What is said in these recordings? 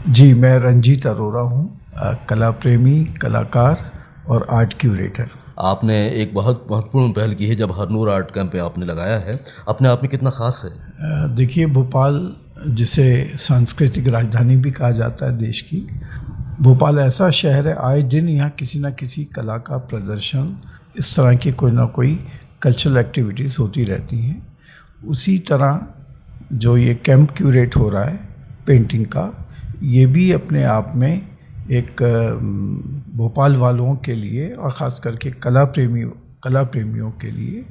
जी, मैं रंजीत अरोरा हूँ, कला प्रेमी, कलाकार और आर्ट क्यूरेटर। आपने एक बहुत महत्वपूर्ण पहल की है जब हरनूर आर्ट कैंप पे आपने लगाया है, अपने आप में कितना ख़ास है? देखिए, भोपाल जिसे सांस्कृतिक राजधानी भी कहा जाता है देश की, भोपाल ऐसा शहर है, आए दिन यहाँ किसी न किसी कला का प्रदर्शन, इस तरह की कोई ना कोई कल्चरल एक्टिविटीज़ होती रहती हैं। उसी तरह जो ये कैंप क्यूरेट हो रहा है पेंटिंग का, ये भी अपने आप में एक भोपाल वालों के लिए और ख़ास करके कला प्रेमियों के लिए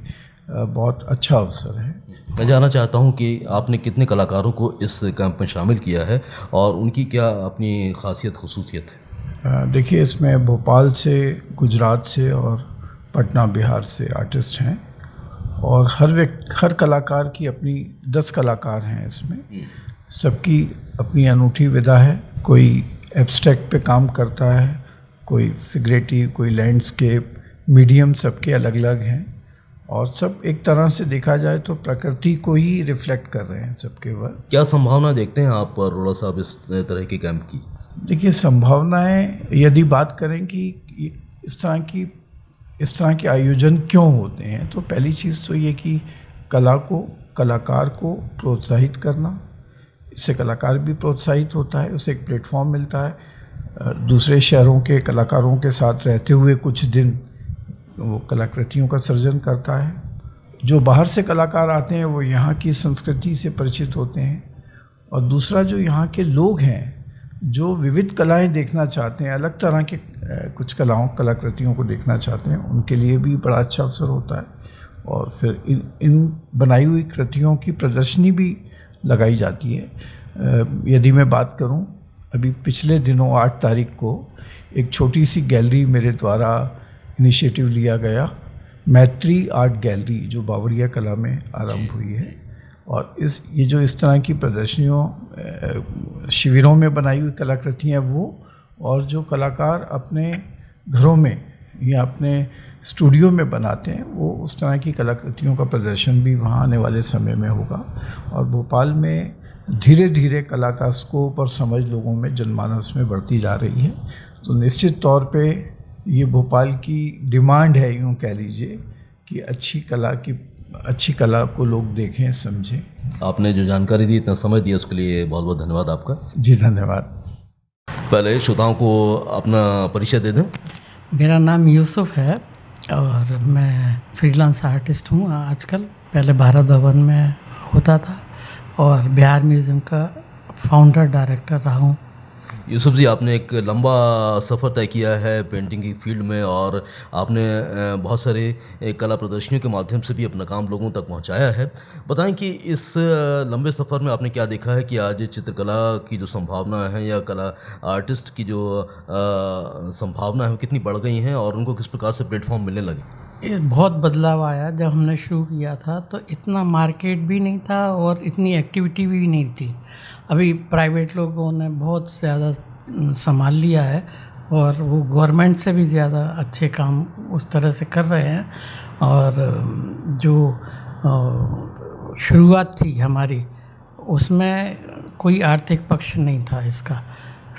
बहुत अच्छा अवसर है। मैं जानना चाहता हूँ कि आपने कितने कलाकारों को इस कैंप में शामिल किया है और उनकी क्या अपनी ख़ासियत ख़ुसूसियत है? देखिए, इसमें भोपाल से, गुजरात से और पटना बिहार से आर्टिस्ट हैं और हर कलाकार की अपनी 10 कलाकार हैं इसमें। सबकी अपनी अनूठी विधा है। कोई एब्स्ट्रैक्ट पे काम करता है, कोई फिगरेटिव, कोई लैंडस्केप, मीडियम सबके अलग अलग हैं और सब एक तरह से देखा जाए तो प्रकृति को ही रिफ्लेक्ट कर रहे हैं सबके वर्क। क्या संभावना देखते हैं आप अरोड़ा साहब इस तरह के कैंप की? देखिए, संभावनाएं यदि बात करें कि इस तरह के आयोजन क्यों होते हैं, तो पहली चीज़ तो ये कि कलाकार को प्रोत्साहित करना, इससे कलाकार भी प्रोत्साहित होता है, उसे एक प्लेटफॉर्म मिलता है। दूसरे शहरों के कलाकारों के साथ रहते हुए कुछ दिन वो कलाकृतियों का सृजन करता है। जो बाहर से कलाकार आते हैं वो यहाँ की संस्कृति से परिचित होते हैं और दूसरा जो यहाँ के लोग हैं जो विविध कलाएं देखना चाहते हैं, अलग तरह के कुछ कलाकृतियों को देखना चाहते हैं, उनके लिए भी बड़ा अच्छा अवसर होता है। और फिर इन बनाई हुई कृतियों की प्रदर्शनी भी लगाई जाती है। यदि मैं बात करूं, अभी पिछले दिनों 8 तारीख को एक छोटी सी गैलरी मेरे द्वारा इनिशिएटिव लिया गया, मैत्री आर्ट गैलरी, जो बावड़िया कला में आरंभ हुई है। और इस तरह की प्रदर्शनियों, शिविरों में बनाई हुई कलाकृतियाँ वो, और जो कलाकार अपने घरों में या अपने स्टूडियो में बनाते हैं, वो उस तरह की कलाकृतियों का प्रदर्शन भी वहाँ आने वाले समय में होगा। और भोपाल में धीरे धीरे कला का स्कोप और समझ लोगों में, जनमानस में बढ़ती जा रही है। तो निश्चित तौर पे ये भोपाल की डिमांड है, यूँ कह लीजिए, कि अच्छी कला को लोग देखें, समझें। आपने जो जानकारी दी, इतना समय दिया, उसके लिए बहुत बहुत धन्यवाद आपका। जी, धन्यवाद। पहले श्रोताओं को अपना परिचय दे दें। मेरा नाम यूसुफ है और मैं फ्रीलांस आर्टिस्ट हूँ आजकल। पहले भारत भवन में होता था और बिहार म्यूज़ियम का फाउंडर डायरेक्टर रहा हूँ। यूसुफ जी, आपने एक लंबा सफ़र तय किया है पेंटिंग की फील्ड में और आपने बहुत सारे कला प्रदर्शनियों के माध्यम से भी अपना काम लोगों तक पहुंचाया है। बताएं कि इस लंबे सफ़र में आपने क्या देखा है कि आज चित्रकला की जो संभावना है या कला आर्टिस्ट की जो संभावना है वो कितनी बढ़ गई हैं और उनको किस प्रकार से प्लेटफॉर्म मिलने लगे? ये बहुत बदलाव आया। जब हमने शुरू किया था तो इतना मार्केट भी नहीं था और इतनी एक्टिविटी भी नहीं थी। अभी प्राइवेट लोगों ने बहुत ज़्यादा संभाल लिया है और वो गवर्नमेंट से भी ज़्यादा अच्छे काम उस तरह से कर रहे हैं। और जो शुरुआत थी हमारी, उसमें कोई आर्थिक पक्ष नहीं था इसका।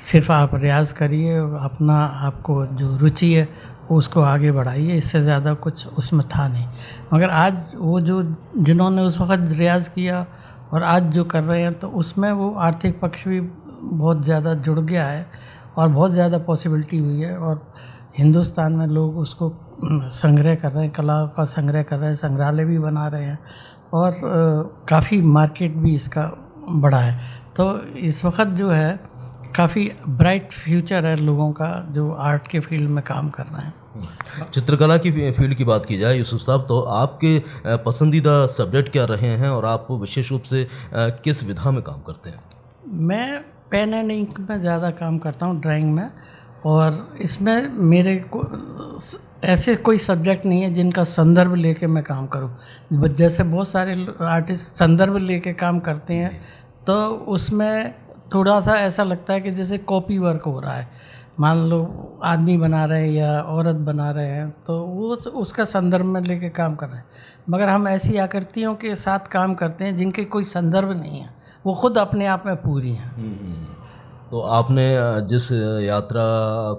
सिर्फ आप रियाज़ करिए, अपना आपको जो रुचि है उसको आगे बढ़ाइए, इससे ज़्यादा कुछ उसमें था नहीं। मगर आज वो जो जिन्होंने उस वक़्त रियाज़ किया और आज जो कर रहे हैं, तो उसमें वो आर्थिक पक्ष भी बहुत ज़्यादा जुड़ गया है और बहुत ज़्यादा पॉसिबिलिटी हुई है। और हिंदुस्तान में लोग उसको संग्रह कर रहे हैं, कला का संग्रह कर रहे हैं, संग्रहालय भी बना रहे हैं और काफ़ी मार्केट भी इसका बड़ा है। तो इस वक्त जो है काफ़ी ब्राइट फ्यूचर है लोगों का जो आर्ट के फील्ड में काम कर रहे हैं। चित्रकला की फील्ड की बात की जाए यूसुफ साहब, तो आपके पसंदीदा सब्जेक्ट क्या रहे हैं और आप विशेष रूप से किस विधा में काम करते हैं? मैं पेन एंड इंक में ज़्यादा काम करता हूँ, ड्राइंग में। और इसमें मेरे को ऐसे कोई सब्जेक्ट नहीं है जिनका संदर्भ लेके मैं काम करूँ। जैसे बहुत सारे आर्टिस्ट संदर्भ लेके काम करते हैं, तो उसमें थोड़ा सा ऐसा लगता है कि जैसे कॉपी वर्क हो रहा है। मान लो आदमी बना रहे हैं या औरत बना रहे हैं, तो वो उसका संदर्भ में लेके काम कर रहे हैं। मगर हम ऐसी आकृतियों के साथ काम करते हैं जिनके कोई संदर्भ नहीं है, वो खुद अपने आप में पूरी हैं। तो आपने जिस यात्रा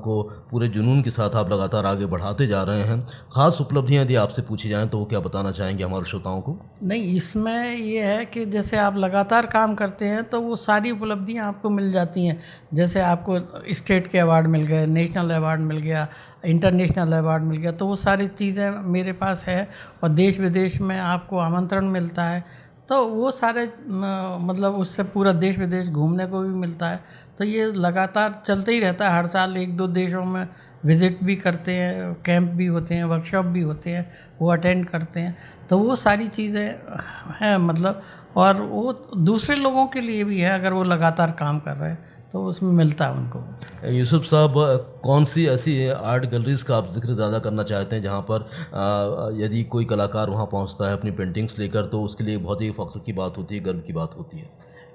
को पूरे जुनून के साथ आप लगातार आगे बढ़ाते जा रहे हैं, ख़ास उपलब्धियां यदि आपसे पूछी जाएं तो वो क्या बताना चाहेंगे हमारे श्रोताओं को? नहीं, इसमें ये है कि जैसे आप लगातार काम करते हैं तो वो सारी उपलब्धियां आपको मिल जाती हैं। जैसे आपको स्टेट के अवार्ड मिल गए, नेशनल अवार्ड मिल गया, इंटरनेशनल अवार्ड मिल गया, तो वो सारी चीज़ें मेरे पास है। और देश विदेश में आपको आमंत्रण मिलता है, तो वो सारे मतलब उससे पूरा देश विदेश घूमने को भी मिलता है। तो ये लगातार चलते ही रहता है। हर साल 1-2 देशों में विज़िट भी करते हैं, कैंप भी होते हैं, वर्कशॉप भी होते हैं, वो अटेंड करते हैं। तो वो सारी चीज़ें हैं मतलब, और वो दूसरे लोगों के लिए भी है, अगर वो लगातार काम कर रहे हैं तो उसमें मिलता है उनको। यूसुफ साहब, कौन सी ऐसी आर्ट गैलरीज़ का आप ज़िक्र ज़्यादा करना चाहते हैं जहाँ पर यदि कोई कलाकार वहाँ पहुँचता है अपनी पेंटिंग्स लेकर तो उसके लिए बहुत ही फ़ख्र की बात होती है, गर्व की बात होती है?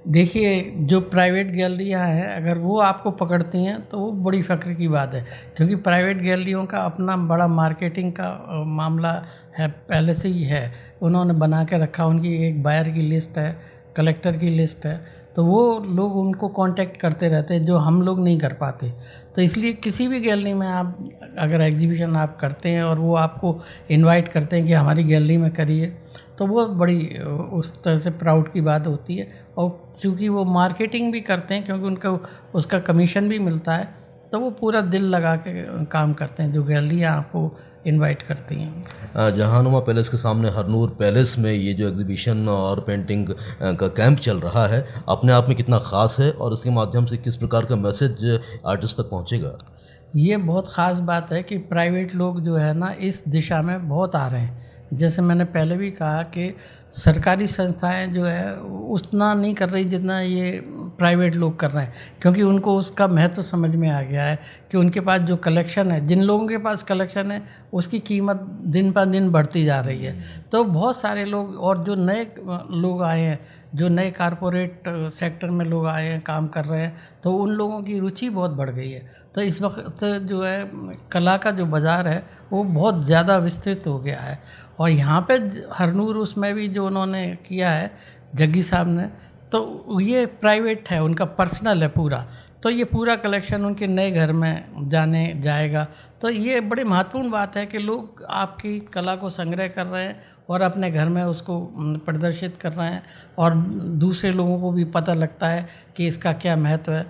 देखिए, जो प्राइवेट गैलरियाँ हैं, अगर वो आपको पकड़ती हैं तो वो बड़ी फ़ख्र की बात है, क्योंकि प्राइवेट गैलरियों का अपना बड़ा मार्केटिंग का मामला है, पहले से ही है। उन्होंने बना के रखा, उनकी एक बायर की लिस्ट है, कलेक्टर की लिस्ट है, तो वो लोग उनको कांटेक्ट करते रहते हैं, जो हम लोग नहीं कर पाते। तो इसलिए किसी भी गैलरी में आप अगर एग्जीबिशन आप करते हैं और वो आपको इनवाइट करते हैं कि हमारी गैलरी में करिए, तो वो बड़ी उस तरह से प्राउड की बात होती है। और चूँकि वो मार्केटिंग भी करते हैं, क्योंकि उनको उसका कमीशन भी मिलता है, तो वो पूरा दिल लगा के काम करते हैं जो गैलरियाँ आपको इनवाइट करती हैं। जहानुमा पैलेस के सामने हरनूर पैलेस में ये जो एग्जीबिशन और पेंटिंग का कैंप चल रहा है, अपने आप में कितना ख़ास है और इसके माध्यम से किस प्रकार का मैसेज आर्टिस्ट तक पहुंचेगा? ये बहुत ख़ास बात है कि प्राइवेट लोग जो है ना, इस दिशा में बहुत आ रहे हैं। जैसे मैंने पहले भी कहा कि सरकारी संस्थाएं जो है उतना नहीं कर रही जितना ये प्राइवेट लोग कर रहे हैं, क्योंकि उनको उसका महत्व समझ में आ गया है कि उनके पास जो कलेक्शन है, जिन लोगों के पास कलेक्शन है उसकी कीमत दिन पर दिन बढ़ती जा रही है। तो बहुत सारे लोग, और जो नए लोग आए हैं, जो नए कारपोरेट सेक्टर में लोग आए हैं, काम कर रहे हैं, तो उन लोगों की रुचि बहुत बढ़ गई है। तो इस वक्त जो है कला का जो बाज़ार है वो बहुत ज़्यादा विस्तृत हो गया है। और यहाँ पे हरनूर उसमें भी जो उन्होंने किया है जग्गी साहब ने, तो ये प्राइवेट है, उनका पर्सनल है पूरा। तो ये पूरा कलेक्शन उनके नए घर में जाने जाएगा। तो ये बड़ी महत्वपूर्ण बात है कि लोग आपकी कला को संग्रह कर रहे हैं और अपने घर में उसको प्रदर्शित कर रहे हैं, और दूसरे लोगों को भी पता लगता है कि इसका क्या महत्व है।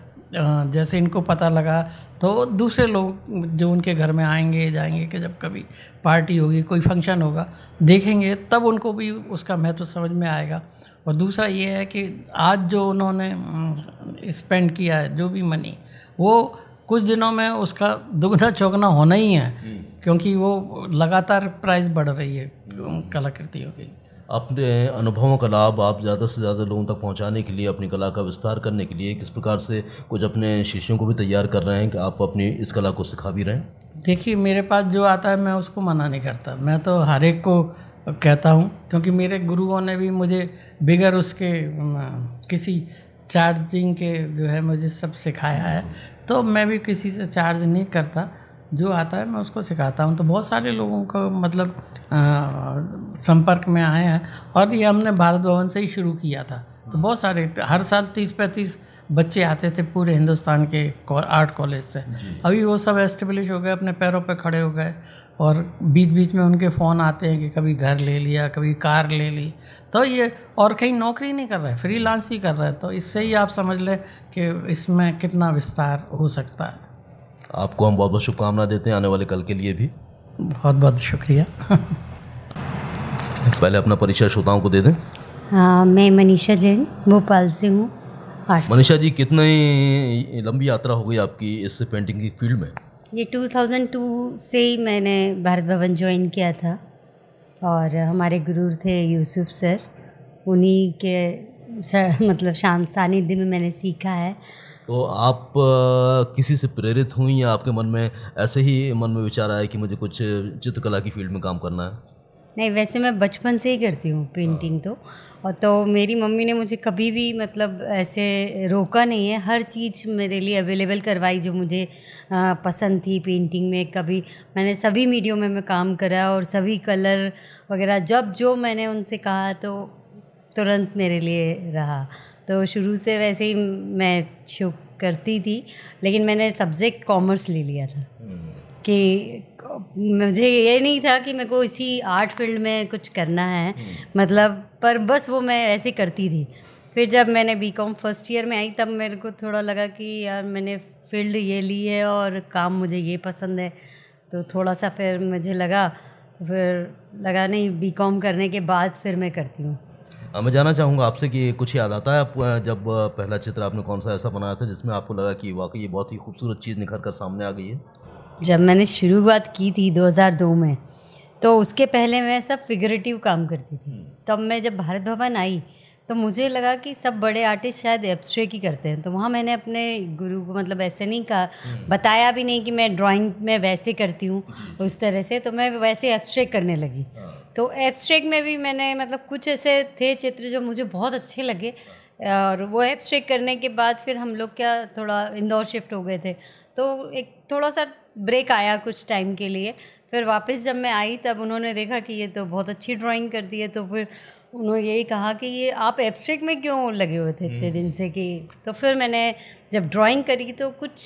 जैसे इनको पता लगा तो दूसरे लोग जो उनके घर में आएंगे जाएंगे, कि जब कभी पार्टी होगी, कोई फंक्शन होगा, देखेंगे, तब उनको भी उसका महत्व समझ में आएगा। और दूसरा ये है कि आज जो उन्होंने स्पेंड किया है जो भी मनी, वो कुछ दिनों में उसका दुगना चौगना होना ही है, क्योंकि वो लगातार प्राइस बढ़ रही है कलाकृतियों की। अपने अनुभवों का लाभ आप ज़्यादा से ज़्यादा लोगों तक पहुंचाने के लिए, अपनी कला का विस्तार करने के लिए किस प्रकार से कुछ अपने शिष्यों को भी तैयार कर रहे हैं कि आप अपनी इस कला को सिखा भी रहे हैं? देखिए, मेरे पास जो आता है मैं उसको मना नहीं करता, मैं तो हर एक को कहता हूँ, क्योंकि मेरे गुरुओं ने भी मुझे बिगर उसके किसी चार्जिंग के जो है मुझे सब सिखाया है। तो मैं भी किसी से चार्ज नहीं करता, जो आता है मैं उसको सिखाता हूँ। तो बहुत सारे लोगों को मतलब संपर्क में आए हैं, और ये हमने भारत भवन से ही शुरू किया था। तो बहुत सारे, हर साल 30-35 बच्चे आते थे पूरे हिंदुस्तान के आर्ट कॉलेज से। अभी वो सब एस्टेब्लिश हो गए, अपने पैरों पे खड़े हो गए, और बीच बीच में उनके फ़ोन आते हैं कि कभी घर ले लिया, कभी कार ले ली। तो ये, और कहीं नौकरी नहीं कर रहे, फ्रीलांस ही कर रहे हैं। तो इससे ही आप समझ लें कि इसमें कितना विस्तार हो सकता है। आपको हम बहुत बहुत शुभकामनाएं देते हैं आने वाले कल के लिए भी। बहुत बहुत शुक्रिया। पहले अपना परिचय श्रोताओं को दे दें। हाँ, मैं मनीषा जैन भोपाल से हूँ। मनीषा जी, कितनी लंबी यात्रा हो गई आपकी इस पेंटिंग की फील्ड में? ये 2002 से ही मैंने भारत भवन ज्वाइन किया था, और हमारे गुरु थे यूसुफ सर, उन्हीं के मतलब शांत सानिध्य में मैंने सीखा है। तो आप किसी से प्रेरित हुई या आपके मन में ऐसे ही मन में विचार आया कि मुझे कुछ चित्रकला की फील्ड में काम करना है? नहीं, वैसे मैं बचपन से ही करती हूँ पेंटिंग तो। और तो मेरी मम्मी ने मुझे कभी भी मतलब ऐसे रोका नहीं है, हर चीज़ मेरे लिए अवेलेबल करवाई जो मुझे पसंद थी पेंटिंग में। कभी मैंने सभी मीडियम में मैं काम करा, और सभी कलर वगैरह जब जो मैंने उनसे कहा तो तुरंत मेरे लिए रहा। तो शुरू से वैसे ही मैं करती थी, लेकिन मैंने सब्जेक्ट कॉमर्स ले लिया था कि मुझे ये नहीं था कि मेरे को इसी आर्ट फील्ड में कुछ करना है, मतलब पर बस वो मैं ऐसे करती थी। फिर जब मैंने बीकॉम फर्स्ट ईयर में आई तब मेरे को थोड़ा लगा कि यार मैंने फील्ड ये ली है और काम मुझे ये पसंद है, तो थोड़ा सा फिर मुझे लगा, फिर लगा नहीं बीकॉम करने के बाद फिर मैं करती हूँ। मैं जानना चाहूँगा आपसे कि कुछ याद आता है आप जब पहला चित्र आपने कौन सा ऐसा बनाया था जिसमें आपको लगा कि वाकई ये बहुत ही खूबसूरत चीज़ निखर कर सामने आ गई है? जब मैंने शुरुआत की थी 2002 में, तो उसके पहले मैं सब फिगरेटिव काम करती थी। तब मैं जब भारत भवन आई तो मुझे लगा कि सब बड़े आर्टिस्ट शायद एब्स्ट्रैक्ट ही करते हैं, तो वहाँ मैंने अपने गुरु को मतलब ऐसे नहीं कहा, बताया भी नहीं कि मैं ड्राइंग में वैसे करती हूँ उस तरह से, तो मैं वैसे एब्स्ट्रैक्ट करने लगी। तो एब्स्ट्रैक्ट में भी मैंने मतलब कुछ ऐसे थे चित्र जो मुझे बहुत अच्छे लगे, और वो एब्स्ट्रैक्ट करने के बाद फिर हम लोग क्या थोड़ा इंदौर शिफ्ट हो गए थे, तो एक थोड़ा सा ब्रेक आया कुछ टाइम के लिए। फिर वापस जब मैं आई तब उन्होंने देखा कि ये तो बहुत अच्छी ड्राइंग करती है, तो फिर उन्होंने यही कहा कि ये आप एब्स्ट्रैक्ट में क्यों लगे हुए थे इतने दिन से, कि तो फिर मैंने जब ड्राइंग करी तो कुछ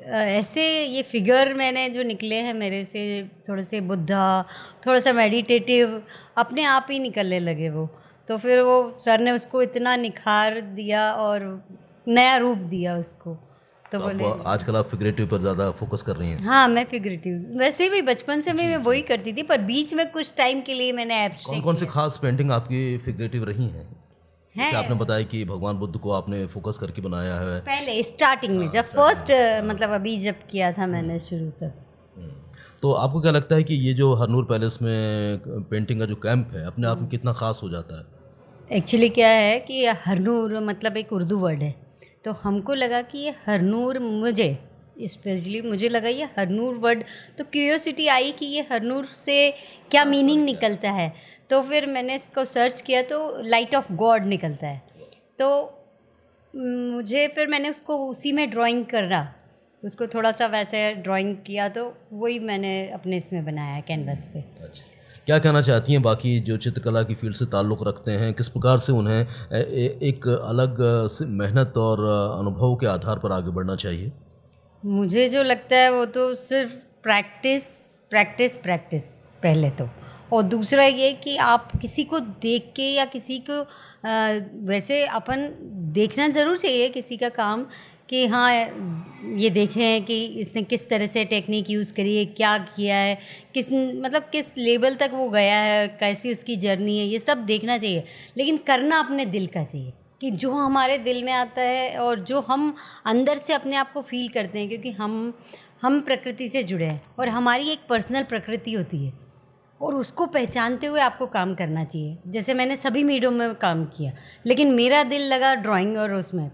ऐसे ये फिगर मैंने जो निकले हैं मेरे से, थोड़े से बुद्धा, थोड़ा सा मेडिटेटिव, अपने आप ही निकलने लगे वो। तो फिर वो सर ने उसको इतना निखार दिया और नया रूप दिया उसको। तो बोले आजकल आप फिगरेटिव पर ज़्यादा फोकस कर रही हैं? हाँ, मैं फिगरेटिव वैसे भी बचपन से मैं वही करती थी, पर बीच में कुछ टाइम के लिए मैंने एब्स्ट्रैक्ट। कौन सी खास पेंटिंग आपकी फिगरेटिव रही हैं? है कि आपने बताया कि भगवान बुद्ध को आपने फोकस करके बनाया है। पहले स्टार्टिंग में जब फर्स्ट मतलब अभी जब किया था मैंने शुरू तक। तो आपको क्या लगता है कि ये जो हरनूर पैलेस में पेंटिंग का जो कैंप है अपने आप में कितना ख़ास हो जाता है? एक्चुअली क्या है कि हरनूर मतलब एक उर्दू वर्ड है, तो हमको लगा कि ये हरनूर, मुझे स्पेशली मुझे लगा ये हरनूर वर्ड, तो क्यूरियोसिटी आई कि ये हरनूर से क्या मीनिंग निकलता है। तो फिर मैंने इसको सर्च किया तो लाइट ऑफ गॉड निकलता है, तो मुझे फिर मैंने उसको उसी में ड्राइंग करा, उसको थोड़ा सा वैसे ड्राइंग किया, तो वही मैंने अपने इसमें बनाया कैनवस पे। अच्छा, क्या कहना चाहती हैं बाकी जो चित्रकला की फील्ड से ताल्लुक़ रखते हैं, किस प्रकार से उन्हें एक अलग मेहनत और अनुभव के आधार पर आगे बढ़ना चाहिए? मुझे जो लगता है वो तो सिर्फ प्रैक्टिस प्रैक्टिस प्रैक्टिस पहले तो, और दूसरा ये कि आप किसी को देख के या किसी को वैसे अपन देखना ज़रूर चाहिए किसी का काम, कि हाँ ये देखें कि इसने किस तरह से टेक्निक यूज़ करी है, क्या किया है, किस मतलब किस लेवल तक वो गया है, कैसी उसकी जर्नी है, ये सब देखना चाहिए। लेकिन करना अपने दिल का चाहिए, कि जो हमारे दिल में आता है और जो हम अंदर से अपने आप को फील करते हैं, क्योंकि हम प्रकृति से जुड़े हैं और हमारी एक पर्सनल प्रकृति होती है, और उसको पहचानते हुए आपको काम करना चाहिए। जैसे मैंने सभी मीडियम में काम किया, लेकिन मेरा दिल लगा ड्राइंग और उसमें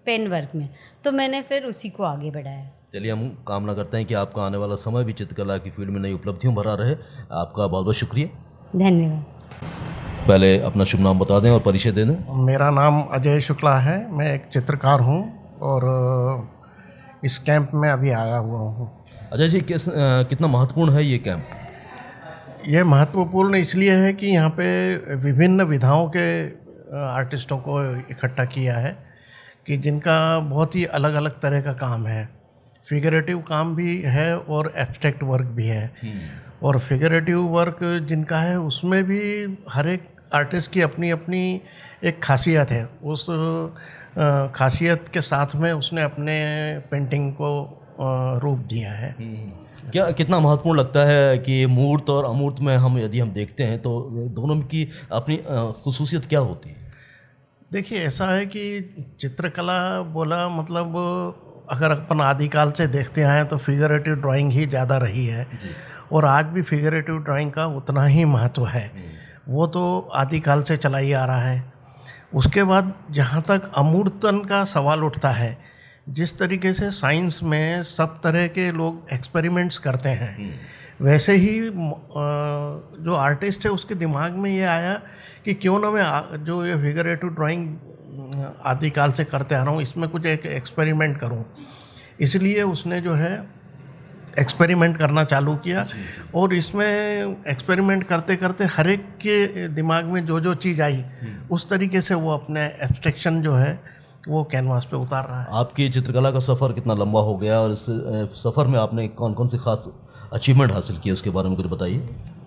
पेन वर्क में, तो मैंने फिर उसी को आगे बढ़ाया। चलिए, हम कामना करते हैं कि आपका आने वाला समय भी चित्रकला की फील्ड में नई उपलब्धियों भरा रहे। आपका बहुत बहुत शुक्रिया, धन्यवाद। पहले अपना शुभ नाम बता दें और परिचय दे दें। मेरा नाम अजय शुक्ला है, मैं एक चित्रकार हूँ और इस कैंप में अभी आया हुआ हूँ। अजय जी, कितना महत्वपूर्ण है ये कैंप? ये महत्वपूर्ण इसलिए है कि यहाँ पे विभिन्न विधाओं के आर्टिस्टों को इकट्ठा किया है, कि जिनका बहुत ही अलग अलग तरह का काम है। फिगरेटिव काम भी है और एब्स्ट्रैक्ट वर्क भी है। और फिगरेटिव वर्क जिनका है उसमें भी हर एक आर्टिस्ट की अपनी अपनी एक खासियत है। उस खासियत के साथ में उसने अपने पेंटिंग को रूप दिया है। क्या कितना महत्वपूर्ण लगता है कि मूर्त और अमूर्त में यदि हम देखते हैं तो दोनों की अपनी खुसूसियत क्या होती है? देखिए, ऐसा है कि चित्रकला बोला मतलब अगर अपन आदिकाल से देखते आए तो फिगरेटिव ड्राइंग ही ज़्यादा रही है, और आज भी फिगरेटिव ड्राइंग का उतना ही महत्व है। वो तो आदिकाल से चला ही आ रहा है। उसके बाद जहाँ तक अमूर्तन का सवाल उठता है, जिस तरीके से साइंस में सब तरह के लोग एक्सपेरिमेंट्स करते हैं, वैसे ही जो आर्टिस्ट है उसके दिमाग में ये आया कि क्यों ना मैं जो ये फिगरेटिव ड्राइंग आदिकाल से करते आ रहा हूँ, इसमें कुछ एक एक्सपेरिमेंट करूँ। इसलिए उसने जो है एक्सपेरिमेंट करना चालू किया, और इसमें एक्सपेरिमेंट करते करते हर एक के दिमाग में जो जो चीज़ आई उस तरीके से वो अपने एब्स्ट्रैक्शन जो है वो कैनवास पे उतार रहा है। आपकी चित्रकला का सफ़र कितना लंबा हो गया और इस सफ़र में आपने कौन कौन सी खास अचीवमेंट हासिल की उसके बारे में कुछ बताइए।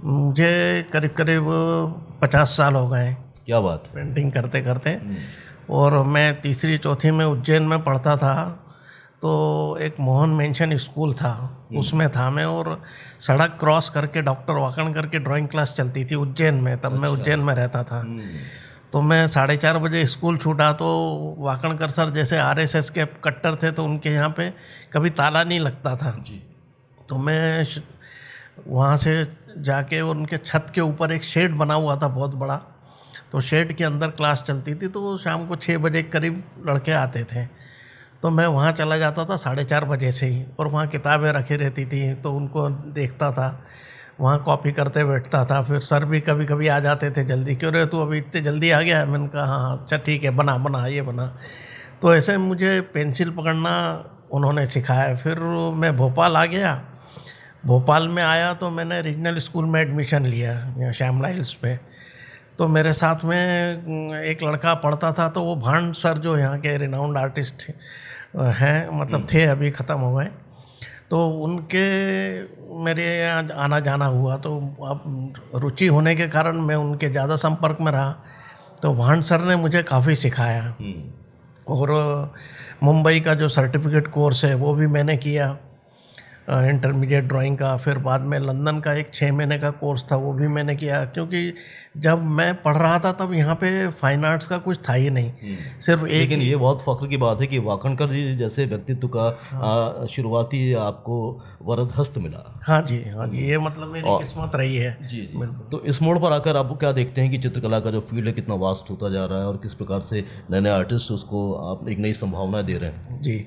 मुझे करीब करीब 50 साल हो गए हैं क्या बात। पेंटिंग करते करते। और मैं तीसरी चौथी में उज्जैन में पढ़ता था, तो एक मोहन मेंशन स्कूल था, उसमें था मैं। और सड़क क्रॉस करके डॉक्टर वाकणकर की ड्राइंग क्लास चलती थी उज्जैन में, तब मैं उज्जैन में रहता था। तो मैं 4:30 बजे स्कूल छूटा तो वाकणकर सर जैसे आरएसएस के कट्टर थे, तो उनके यहाँ पे कभी ताला नहीं लगता था। तो मैं वहाँ से जाके उनके छत के ऊपर एक शेड बना हुआ था बहुत बड़ा, तो शेड के अंदर क्लास चलती थी। तो शाम को 6 बजे करीब लड़के आते थे, तो मैं वहाँ चला जाता था 4:30 बजे से ही। और वहाँ किताबें रखी रहती थी, तो उनको देखता था, वहाँ कॉपी करते बैठता था। फिर सर भी कभी कभी आ जाते थे जल्दी, क्यों रे तू अभी इतने जल्दी आ गया है? मैंने कहा हाँ अच्छा ठीक है, बना बना ये बना। तो ऐसे मुझे पेंसिल पकड़ना उन्होंने सिखाया। फिर मैं भोपाल आ गया। भोपाल में आया तो मैंने रीजनल स्कूल में एडमिशन लिया यहाँ श्यामला हिल्स पे। तो मेरे साथ में एक लड़का पढ़ता था, तो वो भांड सर जो यहाँ के रिनाउंड आर्टिस्ट हैं, मतलब थे, अभी ख़त्म हो गए। तो उनके मेरे यहाँ आना जाना हुआ, तो अब रुचि होने के कारण मैं उनके ज़्यादा संपर्क में रहा। तो भांड सर ने मुझे काफ़ी सिखाया। और मुंबई का जो सर्टिफिकेट कोर्स है वो भी मैंने किया, इंटरमीडिएट ड्राइंग का। फिर बाद में लंदन का एक 6 महीने का कोर्स था, वो भी मैंने किया। क्योंकि जब मैं पढ़ रहा था तब यहाँ पे फाइन आर्ट्स का कुछ था ही नहीं, सिर्फ एक। लेकिन ये बहुत फख्र की बात है कि वाकणकर जी जैसे व्यक्तित्व का शुरुआती आपको वरद हस्त मिला। हाँ जी, हाँ जी, ये मतलब मेरी किस्मत रही है। जी। तो इस मोड़ पर आकर आप क्या देखते हैं कि चित्रकला का जो फील्ड है कितना वास्ट होता जा रहा है और किस प्रकार से नए नए आर्टिस्ट उसको आप एक नई संभावनाएं दे रहे हैं। जी,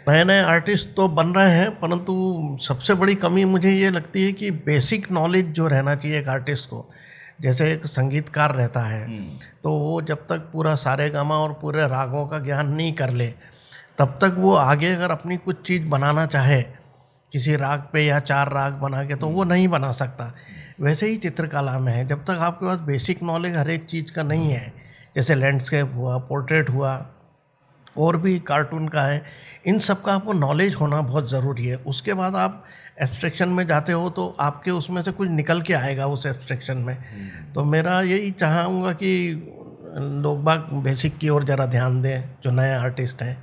नए नए आर्टिस्ट तो बन रहे हैं, परंतु सबसे बड़ी कमी मुझे ये लगती है कि बेसिक नॉलेज जो रहना चाहिए एक आर्टिस्ट को। जैसे एक संगीतकार रहता है, तो वो जब तक पूरा सारेगामा और पूरे रागों का ज्ञान नहीं कर ले, तब तक वो आगे अगर अपनी कुछ चीज़ बनाना चाहे किसी राग पे या 4 राग बना के, तो वो नहीं बना सकता। वैसे ही चित्रकला में है, जब तक आपके पास बेसिक नॉलेज हर एक चीज़ का नहीं है, जैसे लैंडस्केप हुआ, पोर्ट्रेट हुआ, और भी कार्टून का है, इन सब का आपको नॉलेज होना बहुत ज़रूरी है। उसके बाद आप एब्स्ट्रैक्शन में जाते हो तो आपके उसमें से कुछ निकल के आएगा उस एब्स्ट्रैक्शन में। तो मेरा यही चाहूँगा कि लोग बाग बेसिक की ओर ज़रा ध्यान दें, जो नए आर्टिस्ट हैं,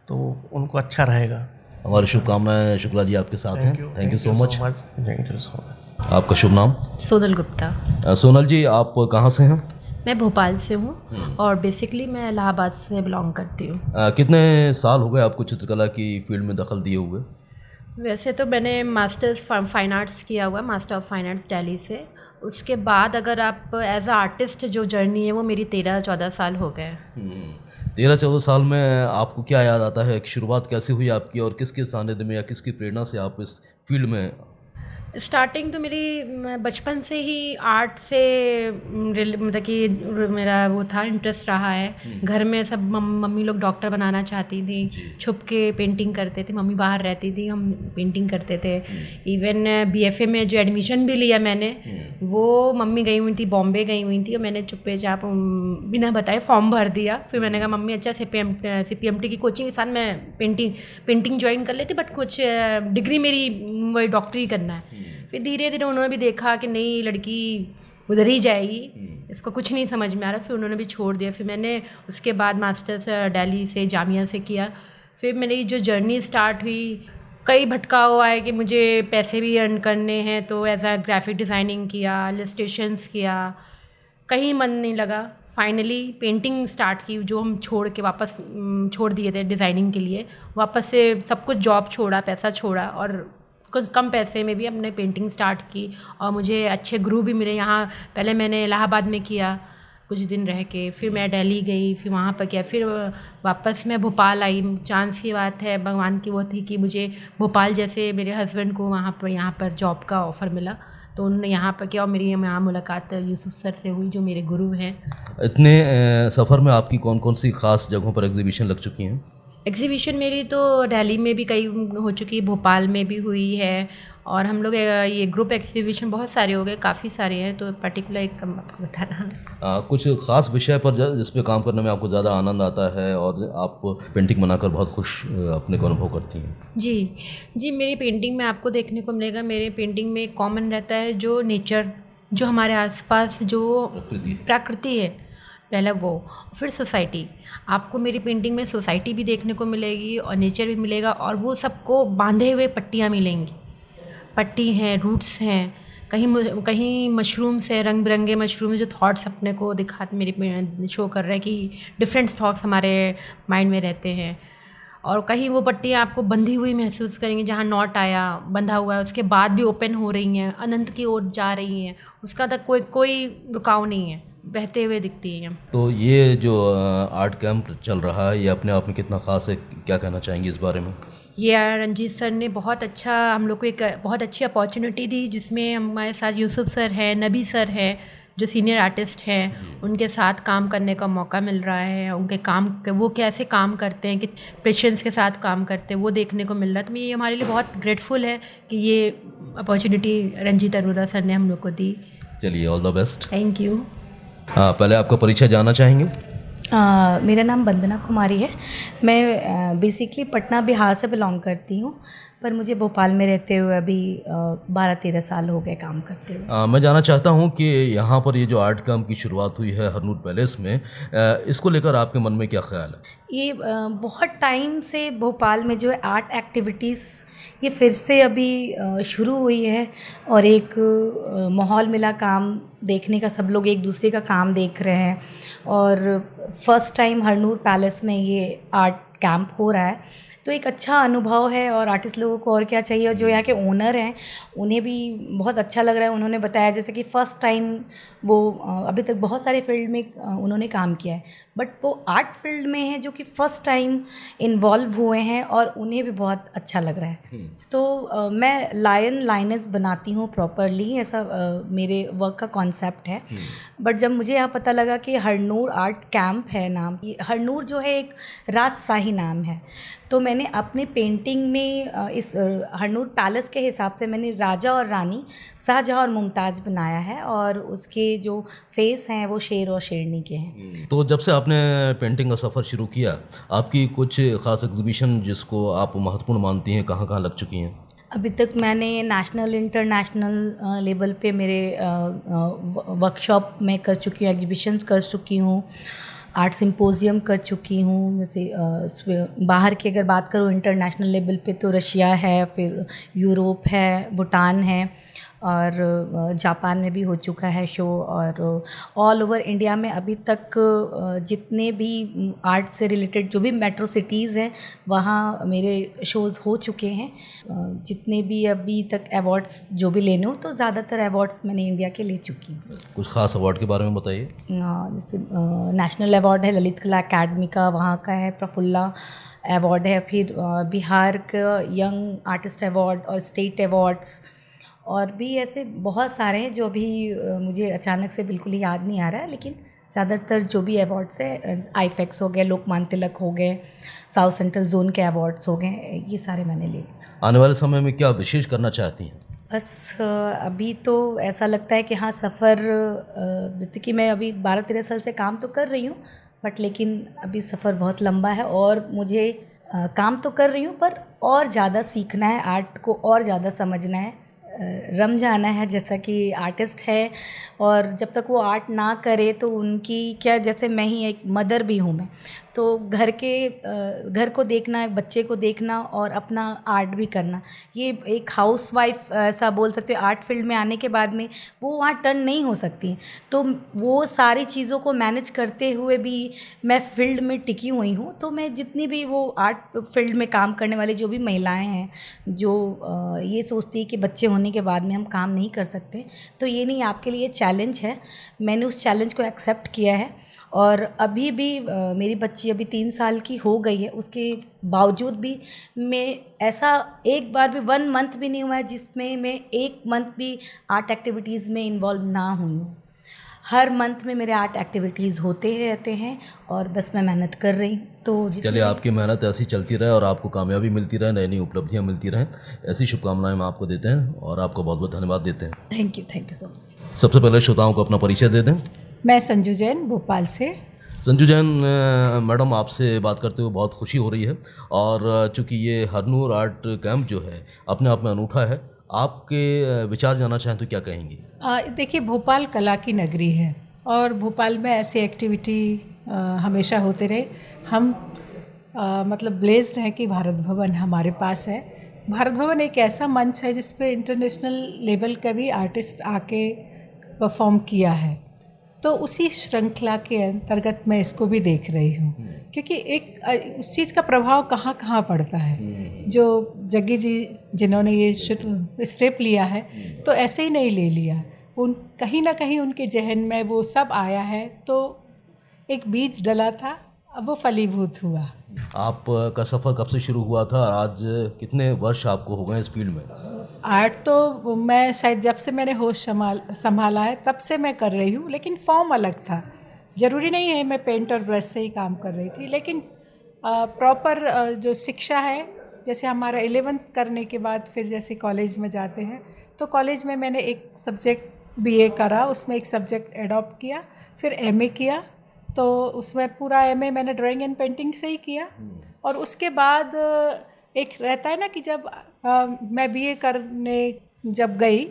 तो उनको अच्छा रहेगा। हमारी शुभकामनाएं शुक्ला जी आपके साथ हैं। Thank you so much. Thank you so much. आपका शुभ नाम? सोनल गुप्ता। सोनल जी, आप कहाँ से हैं? मैं भोपाल से हूँ और बेसिकली मैं इलाहाबाद से बिलोंग करती हूँ। कितने साल हो गए आपको चित्रकला की फील्ड में दखल दिए हुए? वैसे तो मैंने मास्टर्स फाइन आर्ट्स किया हुआ है, master of fine arts Delhi से। उसके बाद अगर आप एज अ आर्टिस्ट जो जर्नी है वो मेरी 13-14 साल हो गए। 13-14 साल में आपको क्या याद आता है कि शुरुआत कैसे हुई आपकी और किसके सानिध्य में या किसकी प्रेरणा से आप इस फील्ड में? स्टार्टिंग तो मेरी बचपन से ही आर्ट से मतलब कि मेरा वो था, इंटरेस्ट रहा है। घर में सब मम्मी लोग डॉक्टर बनाना चाहती थी, छुप के पेंटिंग करते थे। मम्मी बाहर रहती थी, हम पेंटिंग करते थे। इवन बीएफए में जो एडमिशन भी लिया मैंने, वो मम्मी गई हुई थी, बॉम्बे गई हुई थी, और मैंने चुप्पे चाप बिना बताए फॉर्म भर दिया। फिर मैंने कहा मम्मी अच्छा CPMT की कोचिंग के साथ मैं पेंटिंग ज्वाइन कर लेती, बट कुछ डिग्री मेरी वही डॉक्टरी करना है। फिर धीरे धीरे उन्होंने भी देखा कि नहीं लड़की उधर ही जाएगी, इसको कुछ नहीं समझ में आ रहा, फिर उन्होंने भी छोड़ दिया। फिर मैंने उसके बाद मास्टर्स दिल्ली से जामिया से किया। फिर मेरी जो जर्नी स्टार्ट हुई, कई भटकाव हुआ है कि मुझे पैसे भी अर्न करने हैं, तो एज आ ग्राफिक डिज़ाइनिंग किया, इलस्ट्रेशंस किया, कहीं मन नहीं लगा। फाइनली पेंटिंग स्टार्ट की, जो हम छोड़ के वापस छोड़ दिए थे डिज़ाइनिंग के लिए। वापस से सब कुछ जॉब छोड़ा, पैसा छोड़ा, और कुछ कम पैसे में भी हमने पेंटिंग स्टार्ट की। और मुझे अच्छे गुरु भी मिले यहाँ। पहले मैंने इलाहाबाद में किया कुछ दिन रह के, फिर मैं दिल्ली गई, फिर वहाँ पर किया, फिर वापस मैं भोपाल आई। चांस की बात है, भगवान की वो थी कि मुझे भोपाल जैसे मेरे हस्बैंड को यहाँ पर जॉब का ऑफ़र मिला, तो उन्होंने यहाँ पर किया और मेरी यहाँ मुलाकात यूसुफ सर से हुई, जो मेरे गुरु हैं। इतने सफ़र में आपकी कौन कौन सी ख़ास जगहों पर एग्जीबिशन लग चुकी हैं? एग्जीबिशन मेरी तो दिल्ली में भी कई हो चुकी है, भोपाल में भी हुई है, और हम लोग ये ग्रुप एग्जीबिशन बहुत सारे हो गए, काफ़ी सारे हैं, तो पर्टिकुलर एक आपको बताना। कुछ ख़ास विषय पर जिस पे काम करने में आपको ज़्यादा आनंद आता है और आप पेंटिंग बनाकर बहुत खुश अपने को अनुभव करती हैं? जी जी, मेरी पेंटिंग में आपको देखने को मिलेगा, मेरे पेंटिंग में कॉमन रहता है जो नेचर, जो हमारे आसपास जो प्रकृति है, पहला वो, फिर सोसाइटी। आपको मेरी पेंटिंग में सोसाइटी भी देखने को मिलेगी और नेचर भी मिलेगा, और वो सबको बांधे हुए पट्टियाँ मिलेंगी। पट्टी हैं, रूट्स हैं, कहीं मशरूम्स है, रंग बिरंगे मशरूम जो थॉट्स अपने को दिखाते, मेरी शो कर रहा है कि डिफरेंट थॉट्स हमारे माइंड में रहते हैं। और कहीं वो पट्टियाँ आपको बंधी हुई महसूस करेंगी, जहाँ नॉट आया, बंधा हुआ है, उसके बाद भी ओपन हो रही हैं, अनंत की ओर जा रही हैं, उसका तक कोई रुकाव नहीं है, बहते हुए दिखती हैं। तो ये जो आर्ट कैंप चल रहा है, ये अपने आप में कितना ख़ास है, क्या कहना चाहेंगे इस बारे में? ये रंजीत सर ने बहुत अच्छा हम लोग को एक बहुत अच्छी अपॉर्चुनिटी दी, जिसमें हमारे साथ यूसुफ सर है, नबी सर है जो सीनियर आर्टिस्ट हैं, उनके साथ काम करने का मौका मिल रहा है। उनके काम, वो कैसे काम करते हैं, कि पेशेंस के साथ काम करते हैं, वो देखने को मिल रहा है। तो ये हमारे लिए बहुत ग्रेटफुल है कि ये अपॉर्चुनिटी रंजीत अरोड़ा सर ने हम लोग को दी। चलिए, all the best. Thank you. पहले आपका परिचय जानना चाहेंगे? मेरा नाम वंदना कुमारी है। मैं बेसिकली पटना बिहार से बिलोंग करती हूँ, पर मुझे भोपाल में रहते हुए अभी 12-13 साल हो गए काम करते हुए। मैं जानना चाहता हूँ कि यहाँ पर ये जो आर्ट कैंप की शुरुआत हुई है हरनूर पैलेस में, इसको लेकर आपके मन में क्या ख्याल है? ये बहुत टाइम से भोपाल में जो है आर्ट एक्टिविटीज़ ये फिर से अभी शुरू हुई है, और एक माहौल मिला काम देखने का, सब लोग एक दूसरे का काम देख रहे हैं। और फर्स्ट टाइम हरनूर पैलेस में ये आर्ट कैंप हो रहा है, तो एक अच्छा अनुभव है। और आर्टिस्ट लोगों को और क्या चाहिए, और जो यहाँ के ओनर हैं उन्हें भी बहुत अच्छा लग रहा है। उन्होंने बताया जैसे कि फ़र्स्ट टाइम वो अभी तक बहुत सारे फील्ड में उन्होंने काम किया है, बट वो आर्ट फील्ड में है जो कि फ़र्स्ट टाइम इन्वॉल्व हुए हैं, और उन्हें भी बहुत अच्छा लग रहा है। तो मैं लाइनेस बनाती हूँ प्रॉपरली, ऐसा मेरे वर्क का कॉन्सेप्ट है। बट जब मुझे यहाँ पता लगा कि हरनूर आर्ट कैंप है नाम, हरनूर जो है एक राजशाही नाम है, तो मैंने अपने पेंटिंग में इस हरनूर पैलेस के हिसाब से मैंने राजा और रानी, शाहजहाँ और मुमताज़ बनाया है, और उसके जो फेस हैं वो शेर और शेरनी के हैं। तो जब से आपने पेंटिंग का सफ़र शुरू किया, आपकी कुछ ख़ास एग्जीबिशन जिसको आप महत्वपूर्ण मानती हैं, कहाँ कहाँ लग चुकी हैं? अभी तक मैंने नेशनल इंटरनेशनल लेवल पे मेरे वर्कशॉप में कर चुकी हूँ, एग्जीबिशंस कर चुकी हूँ, आर्ट सिम्पोजियम कर चुकी हूँ। जैसे बाहर की अगर बात करूँ इंटरनेशनल लेवल पे, तो रशिया है, फिर यूरोप है, भूटान है, और जापान में भी हो चुका है शो। और ऑल ओवर इंडिया में अभी तक जितने भी आर्ट से रिलेटेड जो भी मेट्रो सिटीज़ हैं वहाँ मेरे शोज़ हो चुके हैं। जितने भी अभी तक अवार्ड्स जो भी लेने हो, तो ज़्यादातर अवार्ड्स मैंने इंडिया के ले चुकी हूँ। कुछ ख़ास अवार्ड के बारे में बताइए। जैसे नेशनल अवार्ड है ललित कला अकेडमी का, वहाँ का है, प्रफुल्ला अवार्ड है, फिर बिहार का यंग आर्टिस्ट अवार्ड और स्टेट अवार्ड्स, और भी ऐसे बहुत सारे हैं जो अभी मुझे अचानक से बिल्कुल ही याद नहीं आ रहा है। लेकिन ज़्यादातर जो भी अवार्ड्स है, आईफेक्स हो गए, लोकमान्य तिलक हो गए, साउथ सेंट्रल जोन के अवार्ड्स हो गए, ये सारे मैंने लिए। आने वाले समय में क्या विशेष करना चाहती हैं? बस अभी तो ऐसा लगता है कि हाँ, सफ़र, जैसे कि मैं अभी 12-13 साल से काम तो कर रही हूँ, बट लेकिन अभी सफ़र बहुत लंबा है, और मुझे काम तो कर रही हूँ पर और ज़्यादा सीखना है, आर्ट को और ज़्यादा समझना है, रम जाना है। जैसा कि आर्टिस्ट है, और जब तक वो आर्ट ना करे तो उनकी क्या, जैसे मैं ही एक मदर भी हूँ मैं, तो घर को देखना, एक बच्चे को देखना और अपना आर्ट भी करना, ये एक हाउसवाइफ ऐसा बोल सकते हो, आर्ट फील्ड में आने के बाद में वो वहाँ टर्न नहीं हो सकती। तो वो सारी चीज़ों को मैनेज करते हुए भी मैं फील्ड में टिकी हुई हूँ। तो मैं जितनी भी वो आर्ट फील्ड में काम करने वाली जो भी महिलाएं हैं, जो ये सोचती है कि बच्चे होने के बाद में हम काम नहीं कर सकते, तो ये नहीं, आपके लिए चैलेंज है। मैंने उस चैलेंज को एक्सेप्ट किया है, और अभी भी मेरी बच्ची अभी 3 साल की हो गई है, उसके बावजूद भी मैं ऐसा एक बार भी 1 मंथ भी नहीं हुआ है जिसमें मैं 1 मंथ भी आर्ट एक्टिविटीज़ में इन्वॉल्व ना हुई हूँ। हर मंथ में मेरे आर्ट एक्टिविटीज़ होते ही रहते हैं और बस मैं मेहनत कर रही हूँ। तो चलिए, आपकी मेहनत ऐसी चलती रहे और आपको कामयाबी मिलती रहे, नई नई उपलब्धियाँ मिलती रहें, ऐसी शुभकामनाएं हम आपको देते हैं और आपको बहुत बहुत धन्यवाद देते हैं। Thank you so much. सबसे पहले श्रोताओं को अपना परिचय दे दें। मैं संजू जैन, भोपाल से। संजू जैन मैडम, आपसे बात करते हुए बहुत खुशी हो रही है और चूँकि ये हरनूर आर्ट कैंप जो है अपने आप में अनूठा है, आपके विचार जानना चाहें तो क्या कहेंगी? देखिए, भोपाल कला की नगरी है और भोपाल में ऐसी एक्टिविटी हमेशा होते रहे। हम मतलब ब्लेस्ड हैं कि भारत भवन हमारे पास है। भारत भवन एक ऐसा मंच है जिस पे इंटरनेशनल लेवल का भी आर्टिस्ट आके परफॉर्म किया है, तो उसी श्रृंखला के अंतर्गत मैं इसको भी देख रही हूँ, क्योंकि एक उस चीज़ का प्रभाव कहाँ कहाँ पड़ता है। जो जग्गी जी जिन्होंने ये स्टेप लिया है तो ऐसे ही नहीं ले लिया, उन कहीं ना कहीं उनके जहन में वो सब आया है, तो एक बीज डला था, अब वो फलीभूत हुआ। आपका सफ़र कब से शुरू हुआ था और आज कितने वर्ष आपको हो गए इस फील्ड में? आर्ट तो मैं शायद जब से मैंने होश संभाला है तब से मैं कर रही हूँ, लेकिन फॉर्म अलग था। ज़रूरी नहीं है मैं पेंट और ब्रश से ही काम कर रही थी, लेकिन प्रॉपर जो शिक्षा है, जैसे हमारा 11th करने के बाद फिर जैसे कॉलेज में जाते हैं, तो कॉलेज में मैंने एक सब्जेक्ट BA करा, उसमें एक सब्जेक्ट एडॉप्ट किया, फिर MA किया, तो उसमें पूरा MA मैंने ड्राइंग एंड पेंटिंग से ही किया। और उसके बाद एक रहता है ना कि जब मैं BA करने जब गई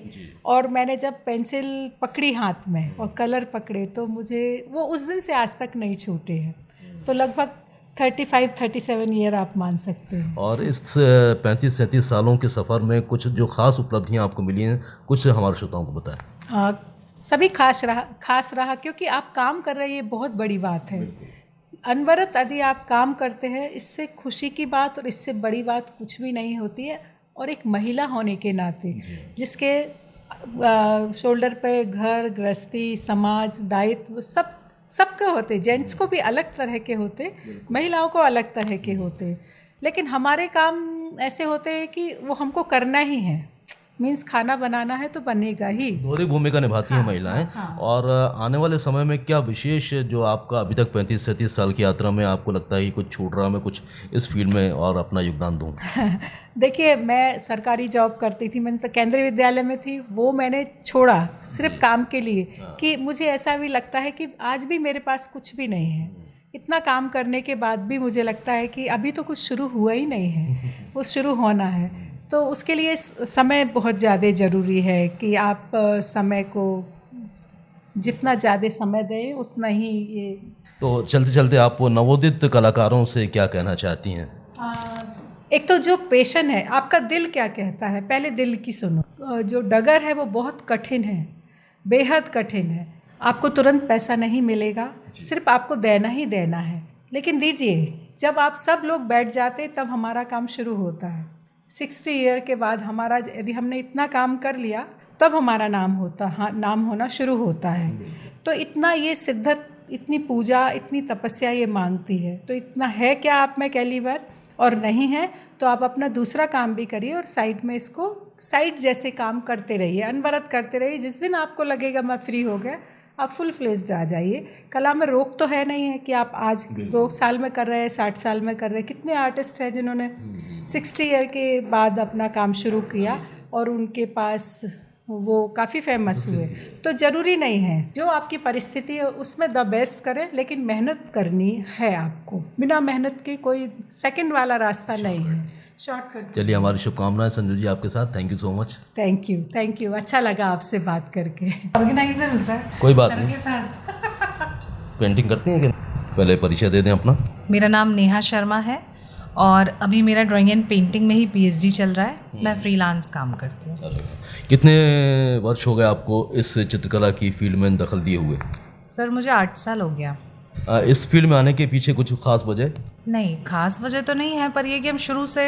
और मैंने जब पेंसिल पकड़ी हाथ में और कलर पकड़े, तो मुझे वो उस दिन से आज तक नहीं छूटे हैं। तो लगभग 35-37 ईयर आप मान सकते हैं। और इस 35-37 सालों के सफ़र में कुछ जो ख़ास उपलब्धियां आपको मिली हैं, कुछ हमारे श्रोताओं को बताएं। सभी खास रहा क्योंकि आप काम कर रहे हैं, ये बहुत बड़ी बात है। अनवरत यदि आप काम करते हैं, इससे खुशी की बात और इससे बड़ी बात कुछ भी नहीं होती है। और एक महिला होने के नाते जिसके शोल्डर पे घर गृहस्थी समाज दायित्व सबके होते, जेंट्स को भी अलग तरह के होते, महिलाओं को अलग तरह के होते, लेकिन हमारे काम ऐसे होते हैं कि वो हमको करना ही है। मीन्स खाना बनाना है तो बनेगा ही। दोहरी भूमिका निभाती हैं महिलाएं। और आने वाले समय में क्या विशेष जो आपका अभी तक 35-37 साल की यात्रा में आपको लगता है कि कुछ छूट रहा, मैं कुछ इस फील्ड में और अपना योगदान दूं? देखिए, मैं सरकारी जॉब करती थी, मैंने तो केंद्रीय विद्यालय में थी, वो मैंने छोड़ा सिर्फ काम के लिए कि मुझे ऐसा भी लगता है कि आज भी मेरे पास कुछ भी नहीं है। इतना काम करने के बाद भी मुझे लगता है कि अभी तो कुछ शुरू हुआ ही नहीं है, वो शुरू होना है। तो उसके लिए समय बहुत ज़्यादा ज़रूरी है कि आप समय को जितना ज़्यादा समय दें उतना ही ये। तो चलते चलते आप नवोदित कलाकारों से क्या कहना चाहती हैं? एक तो जो पैशन है, आपका दिल क्या कहता है, पहले दिल की सुनो। जो डगर है वो बहुत कठिन है, बेहद कठिन है। आपको तुरंत पैसा नहीं मिलेगा, सिर्फ आपको देना ही देना है, लेकिन दीजिए। जब आप सब लोग बैठ जाते तब हमारा काम शुरू होता है। 60 ईयर के बाद हमारा, यदि हमने इतना काम कर लिया तब हमारा नाम होना शुरू होता है। तो इतना ये सिद्धत, इतनी पूजा, इतनी तपस्या ये मांगती है। तो इतना है क्या आप में कैलिबर, और नहीं है तो आप अपना दूसरा काम भी करिए और साइड में इसको साइड जैसे काम करते रहिए, अनवरत करते रहिए। जिस दिन आपको लगेगा मैं फ्री हो गया, आप फुल फ्लेज्ड आ जाइए। कला में रोक तो है नहीं है कि आप आज 2 साल में कर रहे हैं, 60 साल में कर रहे हैं। कितने आर्टिस्ट हैं जिन्होंने 60 ईयर के बाद अपना काम शुरू किया और उनके पास वो काफ़ी फेमस हुए। तो ज़रूरी नहीं है, जो आपकी परिस्थिति है उसमें द बेस्ट करें, लेकिन मेहनत करनी है आपको। बिना मेहनत के कोई सेकंड वाला रास्ता नहीं है, शॉर्टकट। चलिए, हमारी शुभकामनाएं संजू जी आपके साथ। Thank you so much. Thank you. अच्छा लगा आपसे बात करके। ऑर्गेनाइजर हूँ सर। कोई बात नहीं। के साथ पेंटिंग करती हैं कि? पहले परिचय दे दें अपना। मेरा नाम नेहा शर्मा है और अभी मेरा ड्राइंग एंड पेंटिंग में ही PhD चल रहा है। मैं फ्रीलांस काम करती हूँ। कितने वर्ष हो गए आपको इस चित्रकला की फील्ड में दखल दिए हुए? सर मुझे 8 साल हो गया। इस फील्ड में आने के पीछे कुछ खास वजह? नहीं, खास वजह तो नहीं है, पर ये कि हम शुरू से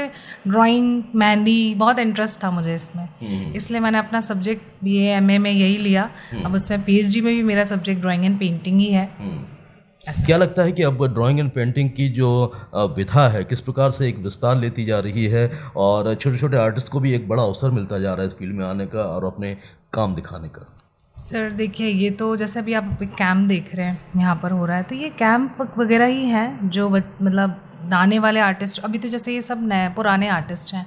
ड्राइंग, मेहंदी, बहुत इंटरेस्ट था मुझे इसमें, इसलिए मैंने अपना सब्जेक्ट BA MA में यही लिया। अब उसमें PhD में भी मेरा सब्जेक्ट ड्राइंग एंड पेंटिंग ही है। क्या लगता है कि अब ड्राइंग एंड पेंटिंग की जो विधा है किस प्रकार से एक विस्तार लेती जा रही है और छोटे छोटे आर्टिस्ट को भी एक बड़ा अवसर मिलता जा रहा है इस फील्ड में आने का और अपने काम दिखाने का? सर देखिए, ये तो जैसे अभी आप एक कैंप देख रहे हैं यहाँ पर हो रहा है, तो ये कैंप वगैरह ही हैं जो मतलब आने वाले आर्टिस्ट, अभी तो जैसे ये सब नए पुराने आर्टिस्ट हैं,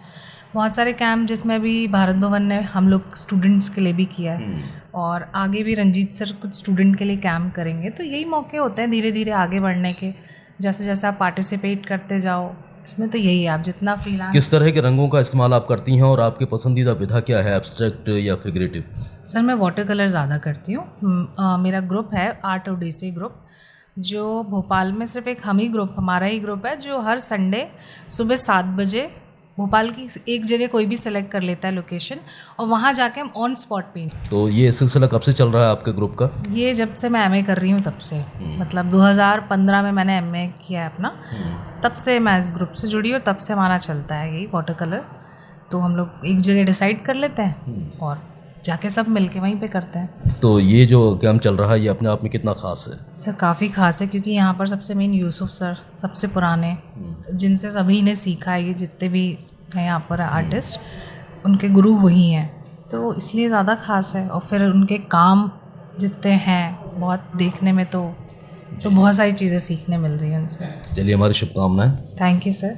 बहुत सारे कैंप जिसमें अभी भारत भवन ने हम लोग स्टूडेंट्स के लिए भी किया है, और आगे भी रंजीत सर कुछ स्टूडेंट के लिए कैंप करेंगे। तो यही मौके होते हैं धीरे धीरे आगे बढ़ने के, जैसे जैसे आप पार्टिसिपेट करते जाओ इसमें, तो यही है आप जितना फ्रीलांस। किस तरह के रंगों का इस्तेमाल आप करती हैं और आपके पसंदीदा विधा क्या है, एब्स्ट्रैक्ट या फिगरेटिव? सर मैं वाटर कलर ज़्यादा करती हूँ। मेरा ग्रुप है आर्ट ओडिसी ग्रुप, जो भोपाल में सिर्फ एक हम ही ग्रुप, हमारा ही ग्रुप है, जो हर संडे सुबह 7 बजे भोपाल की एक जगह कोई भी सिलेक्ट कर लेता है लोकेशन, और वहाँ जाके हम ऑन स्पॉट पेंट। तो ये सिलसिला कब से चल रहा है आपके ग्रुप का? ये जब से मैं एमए कर रही हूँ तब से, मतलब 2015 में मैंने एमए किया है अपना, तब से मैं इस ग्रुप से जुड़ी हूँ, तब से हमारा चलता है यही वाटर कलर। तो हम लोग एक जगह डिसाइड कर लेते हैं और जाके सब मिलके वहीं पे करते हैं। तो ये जो कैंप चल रहा है ये अपने आप में कितना ख़ास है? सर काफ़ी ख़ास है, क्योंकि यहाँ पर सबसे मेन यूसुफ सर सबसे पुराने, जिनसे सभी ने सीखा है, ये जितने भी हैं यहाँ पर आर्टिस्ट, उनके गुरु वही हैं, तो इसलिए ज़्यादा ख़ास है। और फिर उनके काम जितने हैं बहुत देखने में तो बहुत सारी चीज़ें सीखने मिल रही हैं उनसे। चलिए, हमारी शुभकामनाएं। Thank you sir.